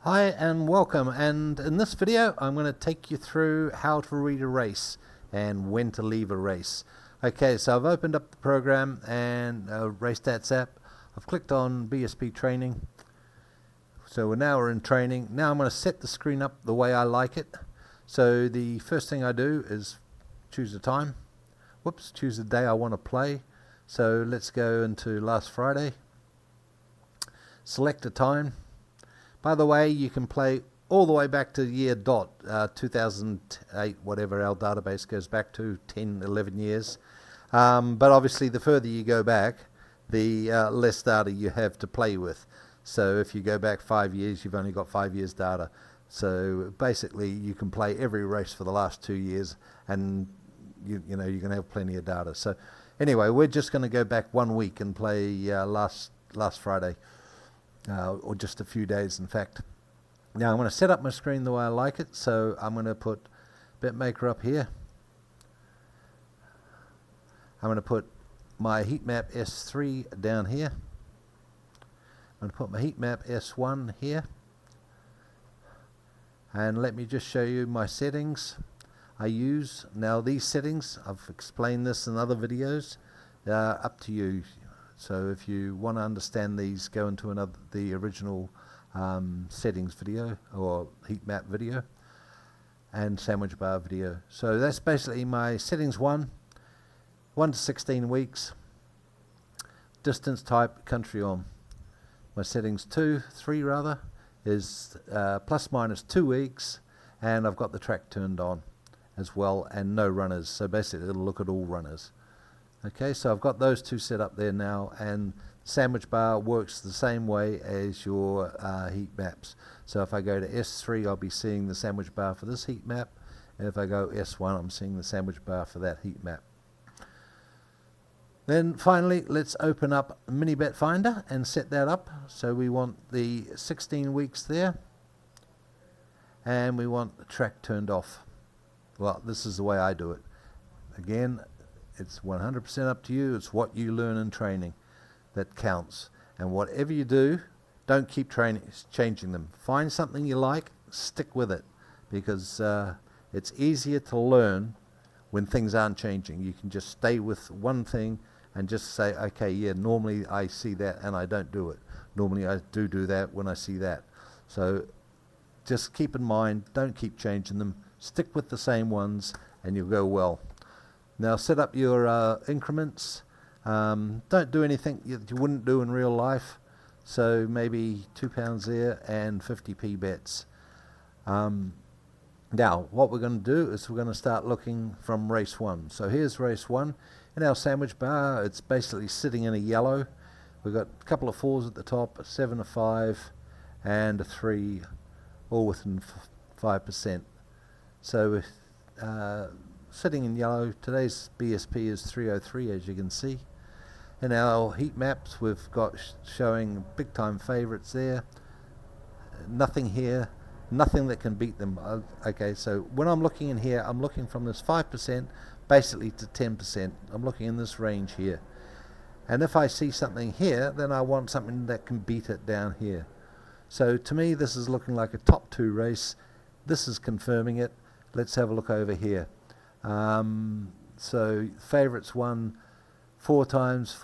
Hi and welcome, and in this video I'm going to take you through how to read a race and when to leave a race. Okay, so I've opened up the program and RaceStatsApp. I've clicked on BSP training. So now we're in training. Now I'm going to set the screen up the way I like it. So the first thing I do is choose a time. Choose the day I want to play. So let's go into last Friday. Select a time. By the way, you can play all the way back to year dot, 2008, whatever our database goes back to, 10, 11 years. But obviously, the further you go back, the less data you have to play with. So if you go back 5 years, you've only got 5 years data. So basically, you can play every race for the last 2 years, and you're going to have plenty of data. So anyway, we're just going to go back 1 week and play last Friday. Or just a few days, in fact. Now I'm going to set up my screen the way I like it, so I'm going to put BetMaker up here. I'm going to put my heat map S3 down here. I'm going to put my heat map S1 here. And let me just show you my settings I use. Now these settings, I've explained this in other videos, up to you. So if you want to understand these, go into the original settings video or heat map video and sandwich bar video. So that's basically my settings 1 to 16 weeks, distance, type, country on. My settings 3 rather, is plus minus 2 weeks, and I've got the track turned on as well and no runners. So basically it'll look at all runners. Okay, so I've got those two set up there now, and sandwich bar works the same way as your heat maps. So if I go to S3, I'll be seeing the sandwich bar for this heat map. And if I go S1, I'm seeing the sandwich bar for that heat map. Then finally, let's open up Minibet Finder and set that up. So we want the 16 weeks there, and we want the track turned off. Well, this is the way I do it. Again, it's 100% up to you. It's what you learn in training that counts. And whatever you do, don't keep changing them. Find something you like, stick with it, because it's easier to learn when things aren't changing. You can just stay with one thing and just say, okay, yeah, normally I see that and I don't do it. Normally I do that when I see that. So just keep in mind, don't keep changing them. Stick with the same ones and you'll go well. Now set up your increments. Don't do anything you wouldn't do in real life. So maybe £2 there and 50p bets. Now what we're going to do is we're going to start looking from race 1. So here's race 1. In our sandwich bar, it's basically sitting in a yellow. We've got a couple of 4s at the top, a 7, a 5, and a 3, all within 5%. So sitting in yellow, today's BSP is 303, as you can see. In our heat maps, we've got showing big time favourites there. Nothing here, nothing that can beat them. Okay, so when I'm looking in here, I'm looking from this 5% basically to 10%. I'm looking in this range here. And if I see something here, then I want something that can beat it down here. So to me, this is looking like a top 2 race. This is confirming it. Let's have a look over here. So favourites won 4 times,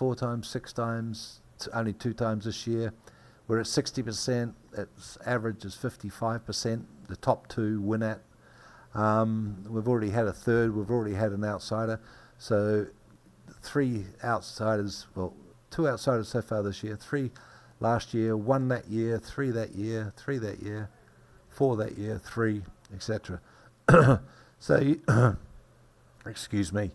6 times, only 2 times this year. We're at 60%. Its average is 55%. The top 2 win at. We've already had a third. We've already had an outsider. So 3 outsiders. Well, 2 outsiders so far this year. 3 last year. 1 that year. 3 that year. 3 that year. 4 that year. 3, etc. So. Excuse me.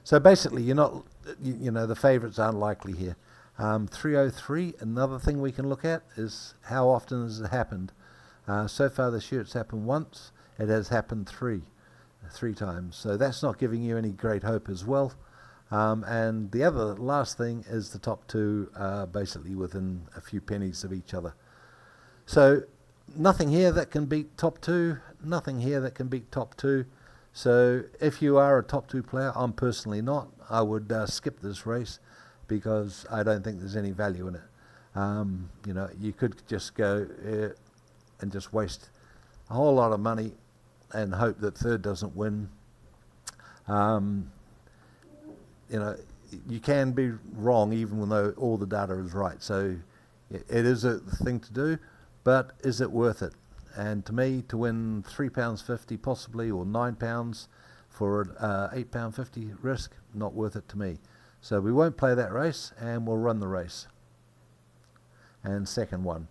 So basically, you're not, the favourites aren't likely here. 303, another thing we can look at is how often has it happened. So far this year it's happened once. It has happened 3 times. So that's not giving you any great hope as well. And the last thing is the top 2 are basically within a few pennies of each other. So nothing here that can beat top 2, nothing here that can beat top 2. So if you are a top 2 player, I'm personally not, I would skip this race because I don't think there's any value in it. You could just go and just waste a whole lot of money and hope that third doesn't win. You know, you can be wrong even though all the data is right. So it is a thing to do, but is it worth it? And to me, to win £3.50 possibly, or £9 for an £8.50 risk, not worth it to me. So we won't play that race, and we'll run the race. And second one.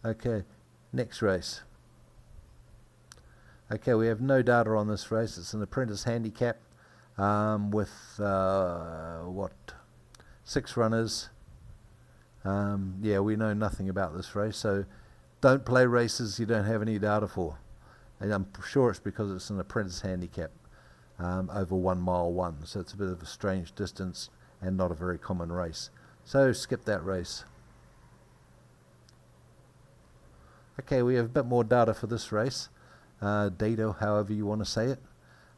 Okay, next race. Okay, we have no data on this race. It's an apprentice handicap with 6 runners. Yeah, we know nothing about this race, so don't play races you don't have any data for. And I'm sure it's because it's an apprentice handicap over 1 mile 1, so it's a bit of a strange distance and not a very common race. So skip that race. Okay, we have a bit more data for this race. Data, however you want to say it.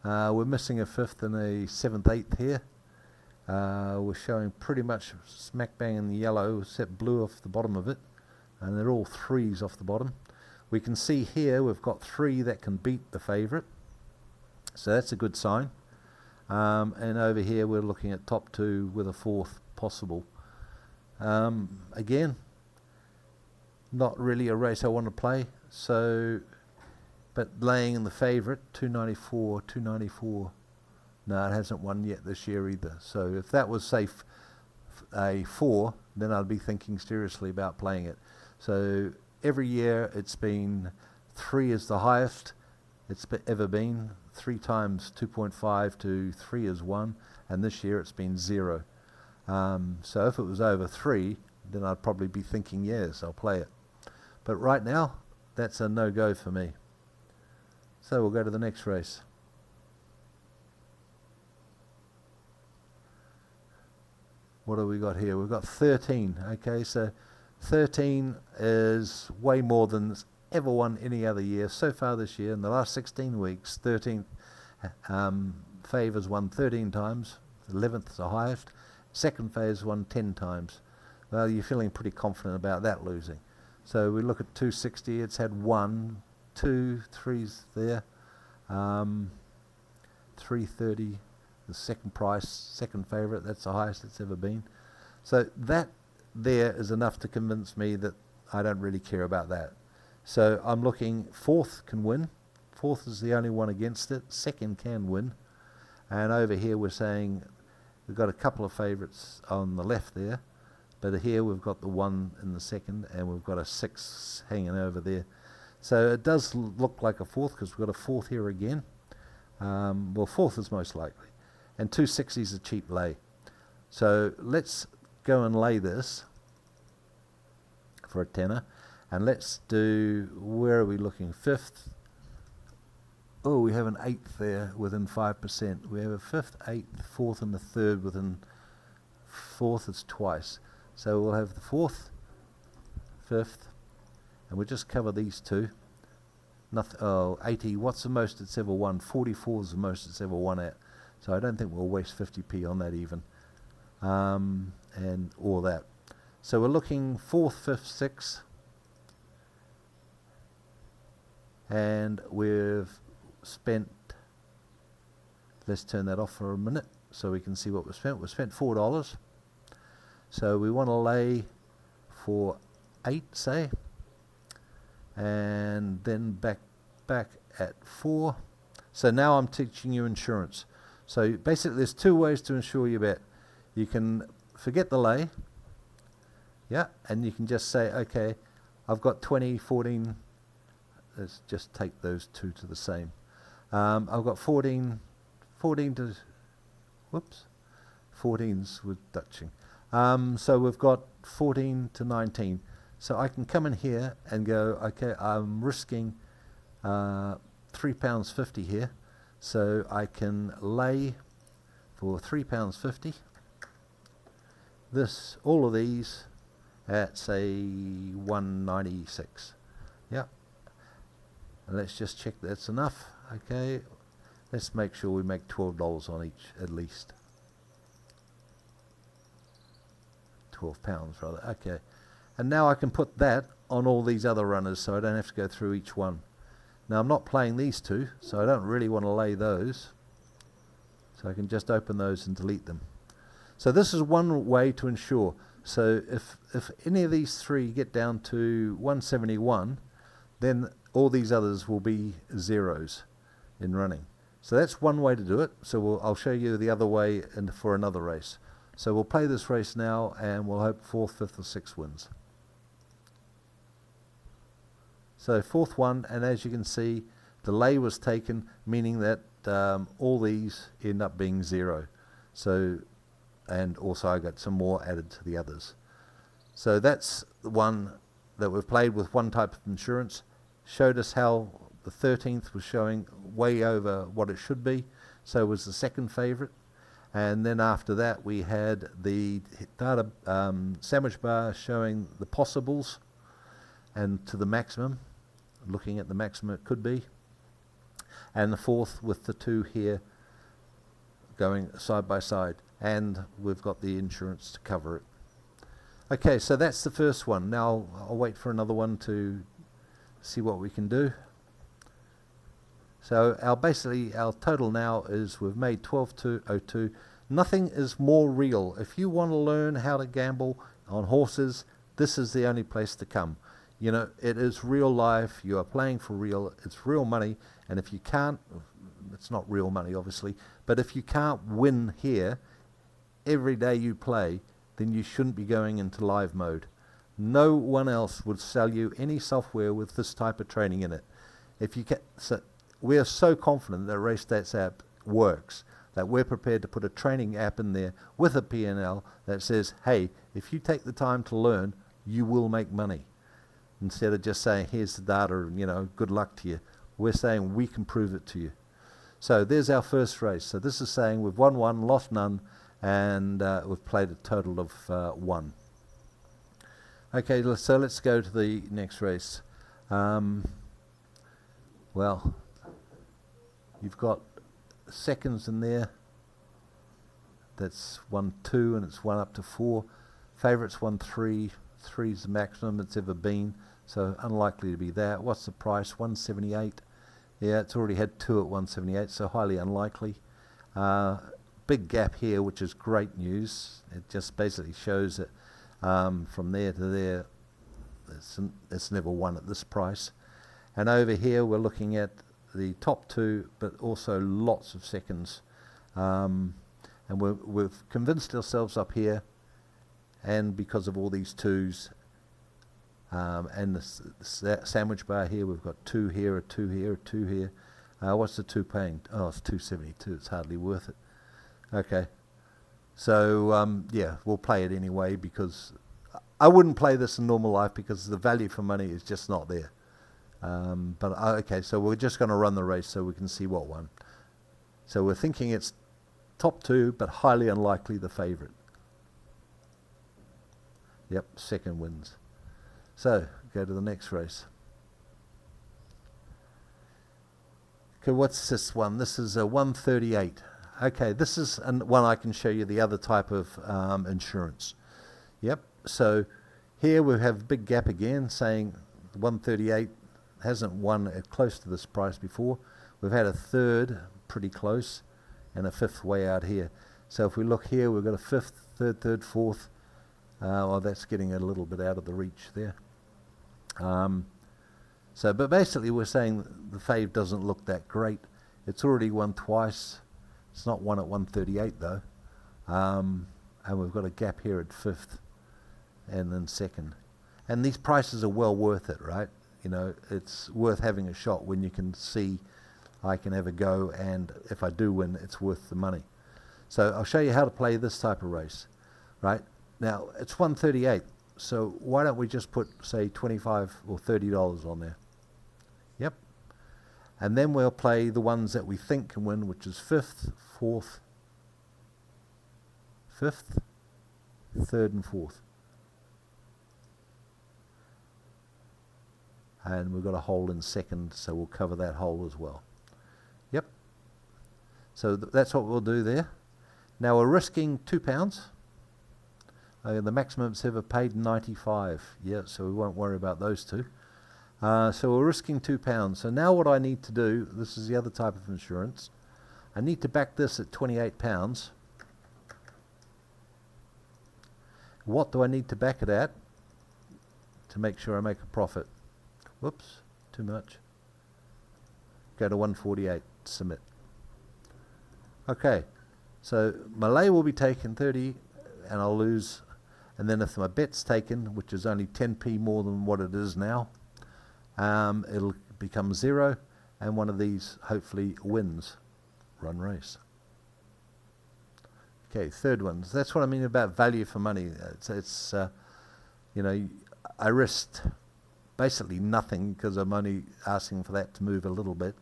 We're missing a 5th and a 7th, 8th here. We're showing pretty much smack bang in the yellow, except blue off the bottom of it, and they're all 3s off the bottom. We can see here we've got 3 that can beat the favourite, so that's a good sign. And over here we're looking at top 2 with a 4th possible. Again, not really a race I want to play, so but laying in the favourite, 294. No, it hasn't won yet this year either. So if that was, say, a 4, then I'd be thinking seriously about playing it. So every year it's been 3 is the highest it's ever been. 3 times 2.5 to 3 is 1, and this year it's been 0. So if it was over 3, then I'd probably be thinking, yes, I'll play it. But right now, that's a no-go for me. So we'll go to the next race. What have we got here? We've got 13. Okay, so 13 is way more than it's ever won any other year. So far this year, in the last 16 weeks, 13th favours won 13 times. 11th is the highest. Second favours won 10 times. Well, you're feeling pretty confident about that losing. So we look at 260. It's had 1, 2, 3s there. 330. The second price, second favourite, that's the highest it's ever been. So that there is enough to convince me that I don't really care about that. So I'm looking, 4th can win. 4th is the only one against it. 2nd can win. And over here we're saying we've got a couple of favourites on the left there. But here we've got the 1 in the 2nd, and we've got a 6 hanging over there. So it does look like a 4th because we've got a 4th here again. Well, 4th is most likely. And 260 is a cheap lay. So let's go and lay this for a tenner. And let's do, where are we looking? 5th. Oh, we have an 8th there within 5%. We have a 5th, 8th, 4th, and the 3rd within 4th is twice. So we'll have the 4th, 5th, and we'll just cover these 2. Nothing, 80, what's the most it's ever won? 44 is the most it's ever won at. So I don't think we'll waste 50p on that even, and all that. So we're looking 4th, 5th, 6th, and we've spent, let's turn that off for a minute so we can see what we spent. We spent $4. So we want to lay for 8, say, and then back at 4. So now I'm teaching you insurance. So basically there's 2 ways to insure your bet. You can forget the lay, yeah, and you can just say, okay, I've got 20, 14, let's just take those 2 to the same. I've got 14 to, whoops, 14s with Dutching. So we've got 14 to 19. So I can come in here and go, okay, I'm risking £3.50 here. So I can lay for £3.50. This, all of these at say 196. Yeah. And let's just check that's enough. Okay. Let's make sure we make $12 on each at least. £12 rather. Okay. And now I can put that on all these other runners so I don't have to go through each one. Now I'm not playing these two, so I don't really want to lay those. So I can just open those and delete them. So this is one way to ensure. So if any of these three get down to 171, then all these others will be zeros in running. So that's one way to do it. So I'll show you the other way for another race. So we'll play this race now and we'll hope 4th, 5th or 6th wins. So 4th one, and as you can see, delay was taken, meaning that all these end up being 0. So, and also I got some more added to the others. So that's the one that we've played with one type of insurance. Showed us how the 13th was showing way over what it should be. So it was the second favorite. And then after that we had the data sandwich bar showing the possibles and to the maximum, looking at the maximum it could be. And the 4th with the 2 here going side by side. And we've got the insurance to cover it. Okay, so that's the first one. Now I'll wait for another one to see what we can do. So our total now is we've made 12,202. Nothing is more real. If you want to learn how to gamble on horses, this is the only place to come. You know, it is real life. You are playing for real. It's real money. And if you can't, it's not real money obviously, but if you can't win here every day you play, then you shouldn't be going into live mode. No one else would sell you any software with this type of training in it. If you can, so we are so confident that RaceStatsApp works that we're prepared to put a training app in there with a P&L that says, hey, if you take the time to learn, you will make money. Instead of just saying, here's the data and, you know, good luck to you. We're saying we can prove it to you. So there's our first race. So this is saying we've won 1, lost none, and we've played a total of 1. Okay, so let's go to the next race. Well, you've got seconds in there. That's 1, 2, and it's 1 up to 4. Favourites 1, 3. 3 is the maximum it's ever been, so unlikely to be that. What's the price? 178. Yeah, it's already had 2 at 178, so highly unlikely. Big gap here, which is great news. It just basically shows that from there to there, it's never won at this price. And over here, we're looking at the top 2, but also lots of seconds. And we've convinced ourselves up here, and because of all these 2s, and the sandwich bar here, we've got 2 here, a 2 here, a 2 here. What's the 2 paying? Oh, it's 272. It's hardly worth it. Okay. So, yeah, we'll play it anyway because I wouldn't play this in normal life because the value for money is just not there. Okay, so we're just going to run the race so we can see what won. So we're thinking it's top 2, but highly unlikely the favourite. Yep, second wins. So, go to the next race. Okay, what's this one? This is a 138. Okay, this is one I can show you the other type of insurance. Yep, so here we have a big gap again saying 138 hasn't won at close to this price before. We've had a 3rd pretty close and a 5th way out here. So if we look here, we've got a 5th, 3rd, 4th. Well, that's getting a little bit out of the reach there. But basically we're saying the fave doesn't look that great. It's already won twice. It's not won at 138 though. And we've got a gap here at 5th and then 2nd. And these prices are well worth it, right? You know, it's worth having a shot when you can see I can have a go, and if I do win, it's worth the money. So I'll show you how to play this type of race, right? Now, it's 138, so why don't we just put, say, $25 or $30 on there? Yep. And then we'll play the ones that we think can win, which is 5th, 4th, 5th, 3rd and 4th. And we've got a hole in 2nd, so we'll cover that hole as well. Yep. So that's what we'll do there. Now we're risking £2. The maximum's ever paid 95. Yeah, so we won't worry about those two. So we're risking £2. So now what I need to do, this is the other type of insurance, I need to back this at £28. What do I need to back it at to make sure I make a profit? Whoops, too much. Go to 148, submit. Okay, so my lay will be taken 30 and I'll lose, and then if my bet's taken, which is only 10p more than what it is now, it'll become 0 and one of these hopefully wins. Run race. Okay, third one. So that's what I mean about value for money. It's you know, I risked basically nothing because I'm only asking for that to move a little bit.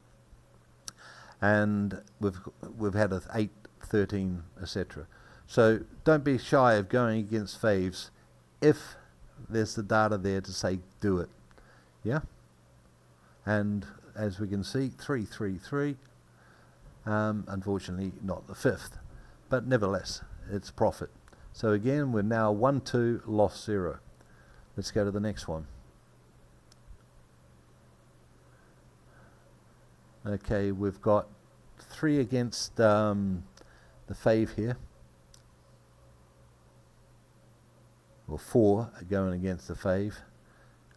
And we've had a 8, 13, etc. So don't be shy of going against faves if there's the data there to say do it. Yeah? And as we can see, 3, 3, 3. Unfortunately not the fifth, but nevertheless it's profit. So again we're now 1, 2, loss 0. Let's go to the next one. Okay, we've got 3 against the fave here, or 4 going against the fave.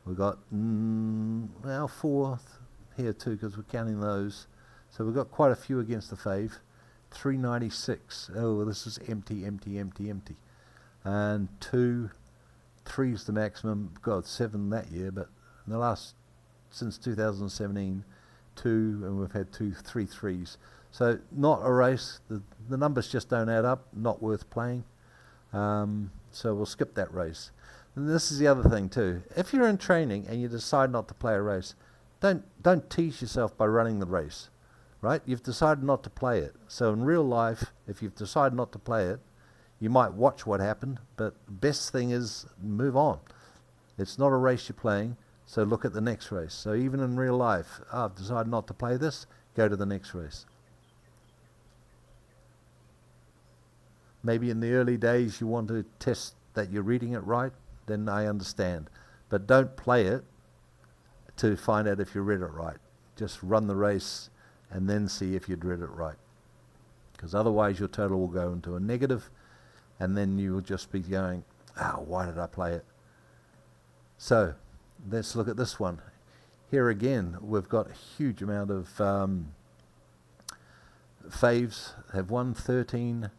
We've got well 4 here too because we're counting those. So we've got quite a few against the fave. 396. Oh, this is empty, empty, empty, empty. And 2, 3 is the maximum. Got 7 that year, but in the last, since 2017, 2, and we've had 2 3 3s. So not a race. The numbers just don't add up. Not worth playing. So we'll skip that race. And this is the other thing too. If you're in training and you decide not to play a race, don't tease yourself by running the race. Right? You've decided not to play it. So in real life, if you've decided not to play it, you might watch what happened, but the best thing is move on. It's not a race you're playing, so look at the next race. So even in real life, I've decided not to play this, go to the next race. Maybe in the early days you want to test that you're reading it right, then I understand. But don't play it to find out if you read it right. Just run the race and then see if you'd read it right. Because otherwise your total will go into a negative, and then you will just be going, why did I play it? So let's look at this one. Here again, we've got a huge amount of faves. Have 1, 13,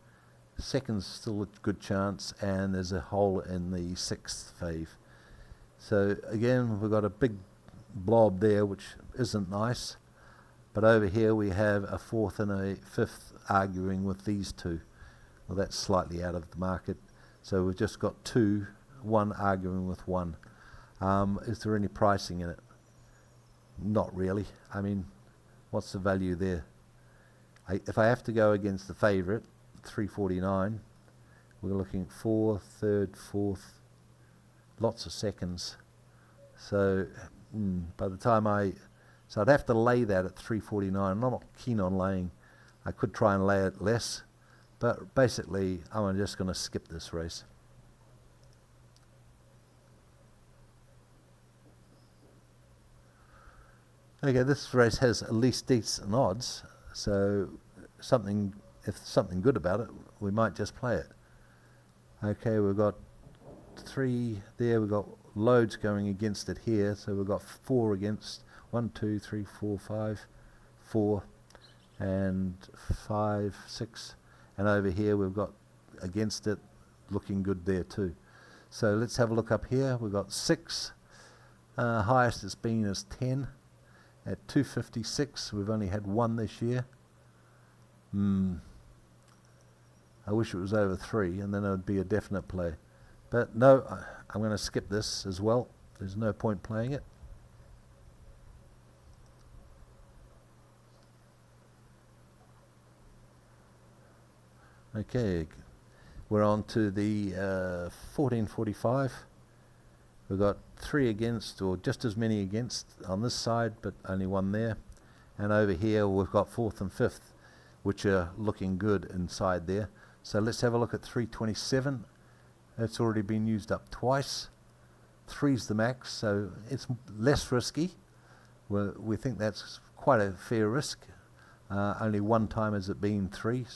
second's still a good chance, and there's a hole in the 6th fave. So again, we've got a big blob there, which isn't nice. But over here we have a 4th and a 5th arguing with these 2. Well, that's slightly out of the market. So we've just got 2, 1 arguing with 1. Is there any pricing in it? Not really. I mean, what's the value there? If I have to go against the favourite, 349, we're looking at 4th, 3rd, 4th, lots of seconds. So by the time so I'd have to lay that at 349. I'm not keen on laying. I could try and lay it less, but basically I'm just going to skip this race. Okay, this race has at least decent odds, so if something good about it, we might just play it. Okay, we've got 3 there, we've got loads going against it here, so we've got 4 against. 1, 2, 3, 4, 5, 4, and 5, 6, and over here we've got against it, looking good there too. So let's have a look up here. We've got 6, highest it's been is 10, at 256. We've only had 1 this year. I wish it was over 3, and then it would be a definite play. But no, I'm going to skip this as well. There's no point playing it. Okay, we're on to the 1445. We've got 3 against, or just as many against on this side, but only 1 there. And over here we've got 4th and 5th, which are looking good inside there. So let's have a look at 327. It's already been used up twice. 3's the max, so it's less risky. We think that's quite a fair risk. Only one time has it been 3,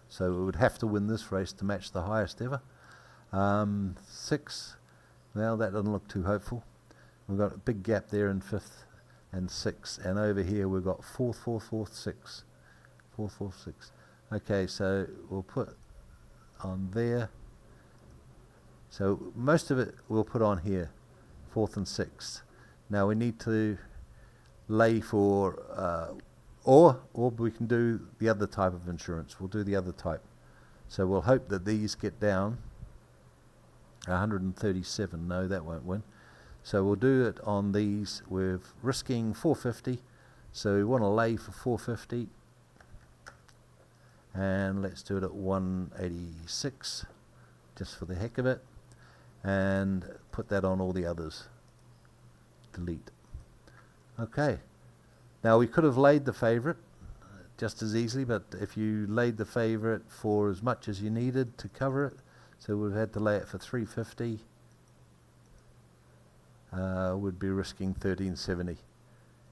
so it would have to win this race to match the highest ever. 6, well, that doesn't look too hopeful. We've got a big gap there in 5th and 6th, and over here we've got 4th, 4th, 4th, 6th. 4th, 4th, 6th. Okay, so we'll put on there. So most of it we'll put on here, 4th and 6th. Now we need to lay for, or we can do the other type of insurance. We'll do the other type. So we'll hope that these get down. 137, no, that won't win. So we'll do it on these. We're risking 450, so we want to lay for 450. And let's do it at 186, just for the heck of it. And put that on all the others. Delete. Okay. Now we could have laid the favourite just as easily, but if you laid the favourite for as much as you needed to cover it, so we've had to lay it for 350, would be risking 1370.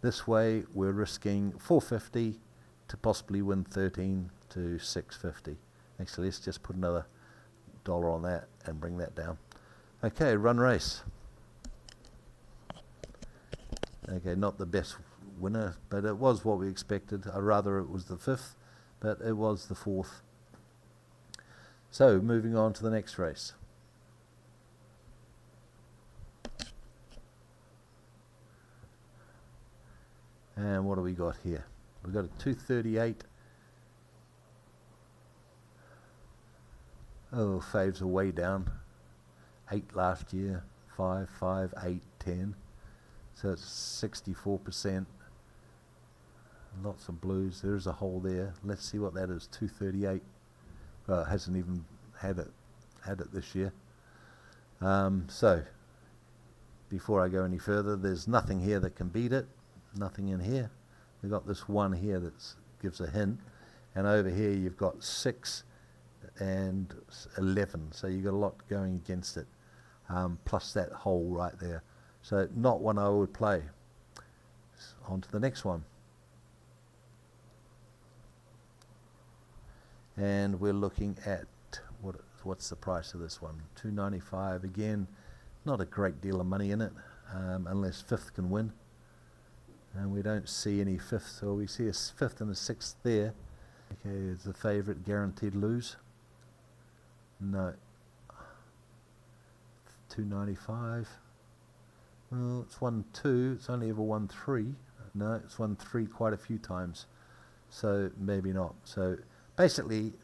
This way we're risking 450 to possibly win 13 to 650. Actually, let's just put another dollar on that and bring that down. Okay, run race. Okay, not the best winner, but it was what we expected. I'd rather it was the 5th, but it was the 4th. So, moving on to the next race. And what do we got here? We've got a 238. Oh, faves are way down. 8 last year, 5, 5, 8, 10. So it's 64%. Lots of blues. There's a hole there. Let's see what that is. 238. Well, it hasn't even had it this year. So before I go any further, there's nothing here that can beat it. Nothing in here. We've got this one here that gives a hint, and over here you've got 6 and 11. So you've got a lot going against it. Plus that hole right there. So not one I would play. On to the next one. And we're looking at, what's the price of this one? $2.95 again. Not a great deal of money in it, unless 5th can win. And we don't see any 5th, so we see a 5th and a 6th there. Okay, is the favourite guaranteed lose? No. $2.95. Well, it's won 2. It's only ever won 3. No, it's won 3 quite a few times. So maybe not. So basically,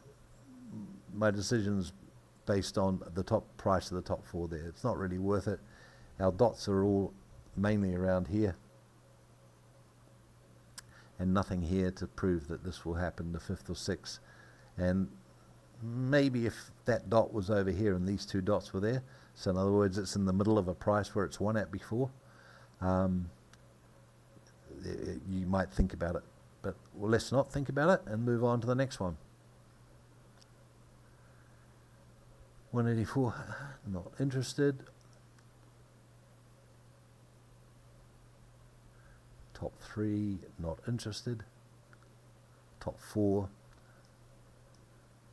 my decision's based on the top price of the top 4 there. It's not really worth it. Our dots are all mainly around here. And nothing here to prove that this will happen, the 5th or 6th. And maybe if that dot was over here and these 2 dots were there, so in other words it's in the middle of a price where it's won at before, you might think about it. But well, let's not think about it and move on to the next one. 184, not interested. Top 3, not interested. Top 4,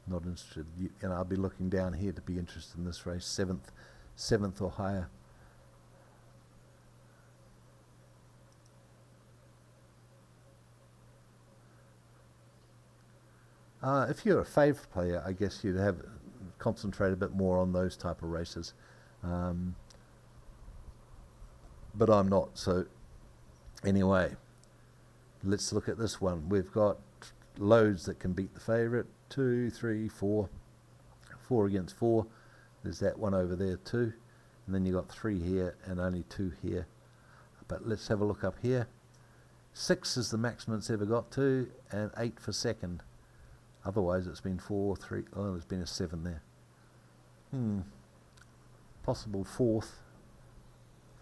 not interested. And I'll be looking down here to be interested in this race. 7th or higher. If you're a favourite player, I guess you'd have concentrate a bit more on those type of races. But I'm not, so anyway, let's look at this one. We've got loads that can beat the favourite. 2, 3, 4. 4 against 4. There's that one over there too. And then you've got 3 here and only 2 here. But let's have a look up here. 6 is the maximum it's ever got to, and 8 for second. Otherwise it's been 4, 3, oh, there's been a 7 there. Possible 4th.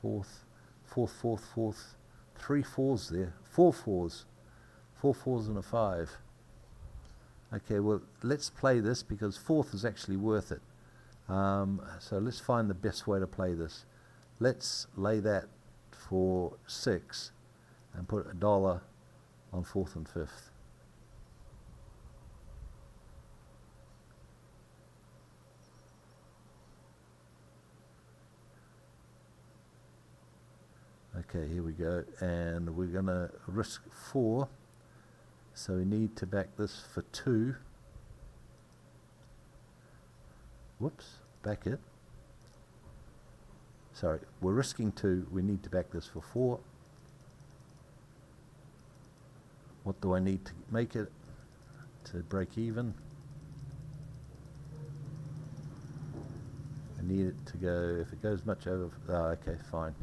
3 4s there. 4 4s. 4 4s and a 5. Okay, well, let's play this because 4th is actually worth it. So let's find the best way to play this. Let's lay that for 6 and put $1 on 4th and 5th. Okay, here we go, and we're going to risk 4, so we need to back this for 2. Whoops, back it. Sorry, we're risking 2, we need to back this for 4. What do I need to make it to break even? I need it to go, if it goes much over, okay, fine.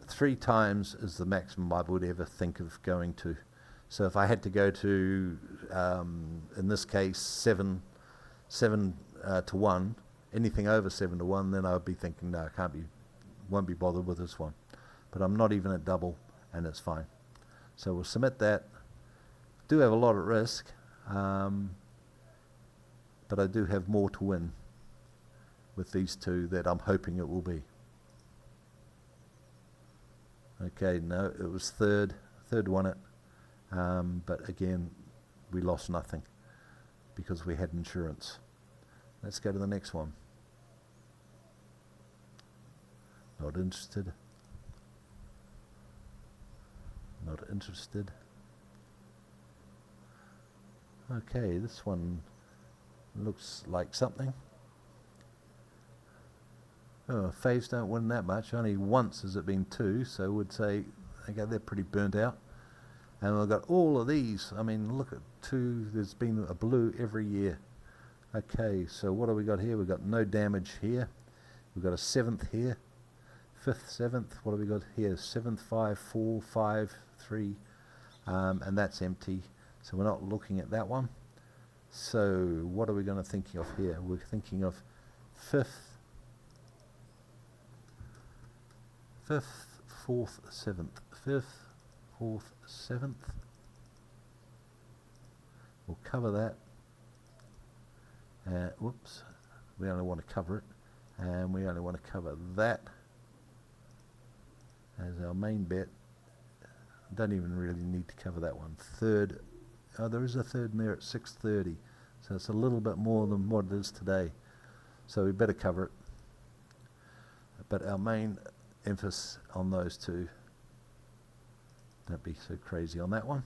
3 times is the maximum I would ever think of going to. So if I had to go to, in this case, 7 to 1, anything over 7 to 1, then I would be thinking, no, I won't be bothered with this one. But I'm not even at double, and it's fine. So we'll submit that. Do have a lot at risk, but I do have more to win with these 2 that I'm hoping it will be. Okay, no, it was third won it, but again, we lost nothing because we had insurance. Let's go to the next one. Not interested. Not interested. Okay, this one looks like something. Oh, faves don't win that much. Only once has it been 2, so we'd say, okay, they're pretty burnt out. And we've got all of these. I mean, look at 2. There's been a blue every year. Okay, so what do we got here? We've got no damage here. We've got a 7th here. 5th, 7th. What do we got here? 7th, 5, 4, 5, 3. And that's empty. So we're not looking at that one. So what are we going to think of here? We're thinking of 5th, 4th, 7th. 5th, 4th, 7th. We'll cover that. Whoops, we only want to cover it, and we only want to cover that as our main bet. Don't even really need to cover that one. 3rd, there is a 3rd in there at 6.30, so it's a little bit more than what it is today. So we better cover it. But our main emphasis on those 2. Don't be so crazy on that one.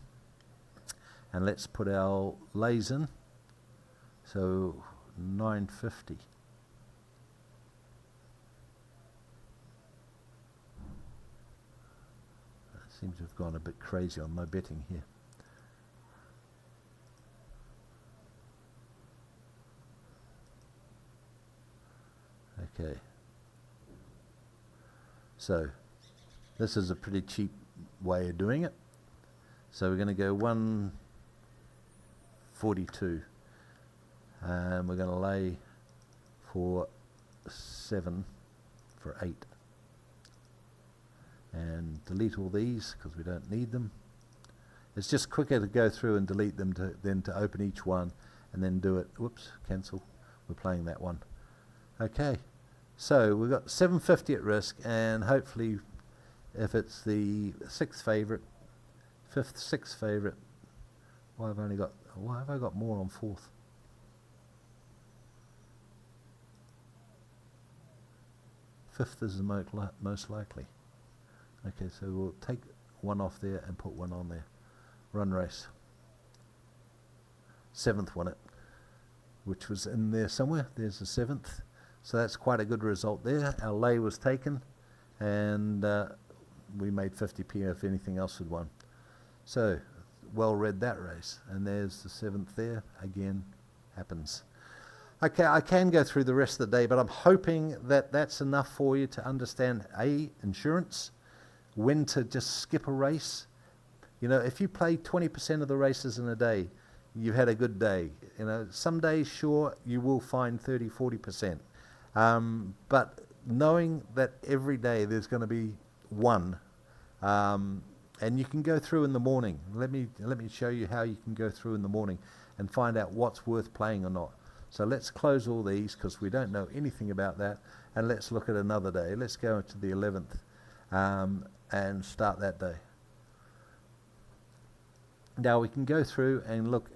And let's put our lays in. So 950. That seems to have gone a bit crazy on my betting here. Okay. So this is a pretty cheap way of doing it. So we're going to go 142. And we're going to lay for 7 for 8. And delete all these because we don't need them. It's just quicker to go through and delete them than to open each one and then do it. Whoops, cancel. We're playing that one. Okay, so we've got 750 at risk, and hopefully if it's the 6th favourite, 5th, 6th favourite, why have I got more on 4th? Fifth is the most likely. Okay, so we'll take 1 off there and put 1 on there. Run race. 7th won it, which was in there somewhere. There's the 7th. So that's quite a good result there. Our lay was taken, and we made 50p if anything else had won. So, well read that race. And there's the 7th there. Again, happens. Okay, I can go through the rest of the day, but I'm hoping that that's enough for you to understand A, insurance, when to just skip a race. You know, if you play 20% of the races in a day, you've had a good day. You know, some days, sure, you will find 30, 40%. But knowing that every day there's going to be one, and you can go through in the morning. Let me show you how you can go through in the morning and find out what's worth playing or not. So let's close all these because we don't know anything about that, and let's look at another day. Let's go to the 11th and start that day. Now we can go through and look.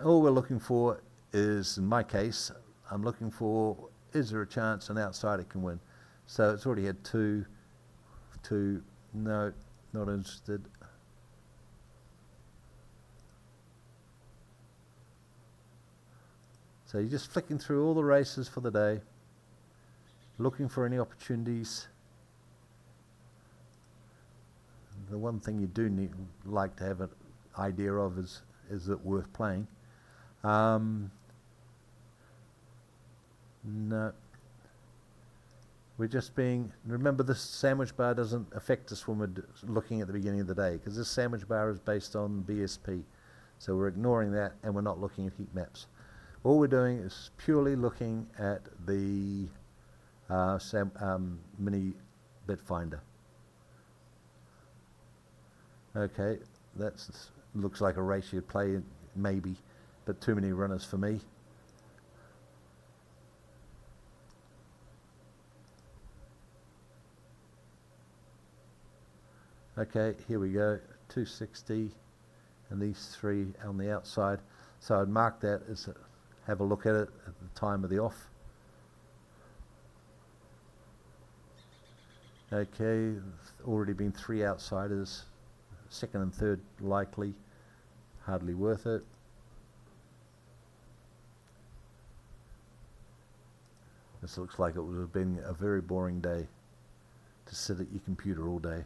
All we're looking for is, in my case, I'm looking for, is there a chance an outsider can win? So it's already had two, no, not interested. So you're just flicking through all the races for the day, looking for any opportunities. The one thing you do like to have an idea of is it worth playing? No. We're just remember this sandwich bar doesn't affect us when we're looking at the beginning of the day, because this sandwich bar is based on BSP. So we're ignoring that and we're not looking at heat maps. All we're doing is purely looking at the mini bit finder. Okay, that looks like a race you'd play, maybe, but too many runners for me. Okay, here we go, 260, and these three on the outside. So I'd mark that as have a look at it at the time of the off. Okay, already been 3 outsiders, second and third likely, hardly worth it. This looks like it would have been a very boring day to sit at your computer all day.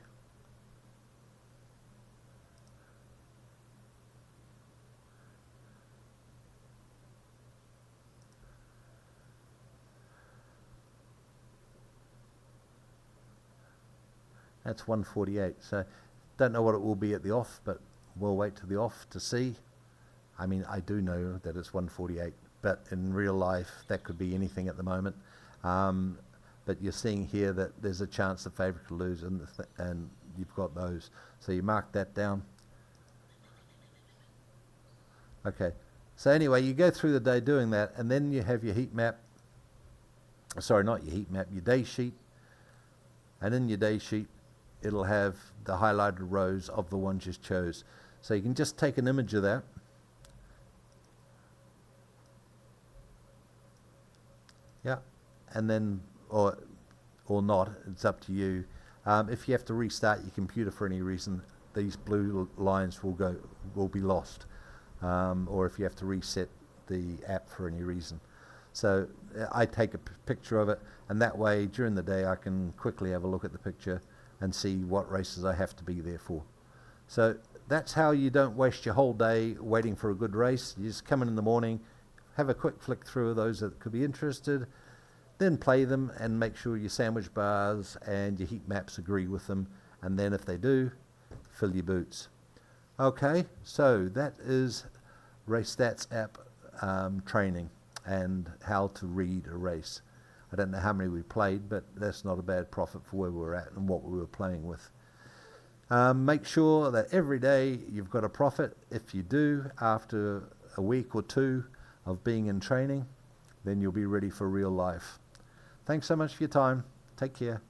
That's 148. So don't know what it will be at the off, but we'll wait to the off to see. I mean, I do know that it's 148, but in real life, that could be anything at the moment. But you're seeing here that there's a chance the favourite could lose, and you've got those. So you mark that down. Okay. So anyway, you go through the day doing that, and then you have your heat map. Sorry, not your heat map, your day sheet. And in your day sheet, it'll have the highlighted rows of the ones you chose. So you can just take an image of that. Yeah, and then, or not, it's up to you. If you have to restart your computer for any reason, these blue lines will be lost. Or if you have to reset the app for any reason. So I take a picture of it, and that way during the day I can quickly have a look at the picture and see what races I have to be there for. So that's how you don't waste your whole day waiting for a good race. You just come in the morning, have a quick flick through of those that could be interested, then play them and make sure your sandwich bars and your heat maps agree with them, and then if they do, fill your boots. Okay, so that is RaceStatsApp training and how to read a race. I don't know how many we played, but that's not a bad profit for where we were at and what we were playing with. Make sure that every day you've got a profit. If you do, after a week or two of being in training, then you'll be ready for real life. Thanks so much for your time. Take care.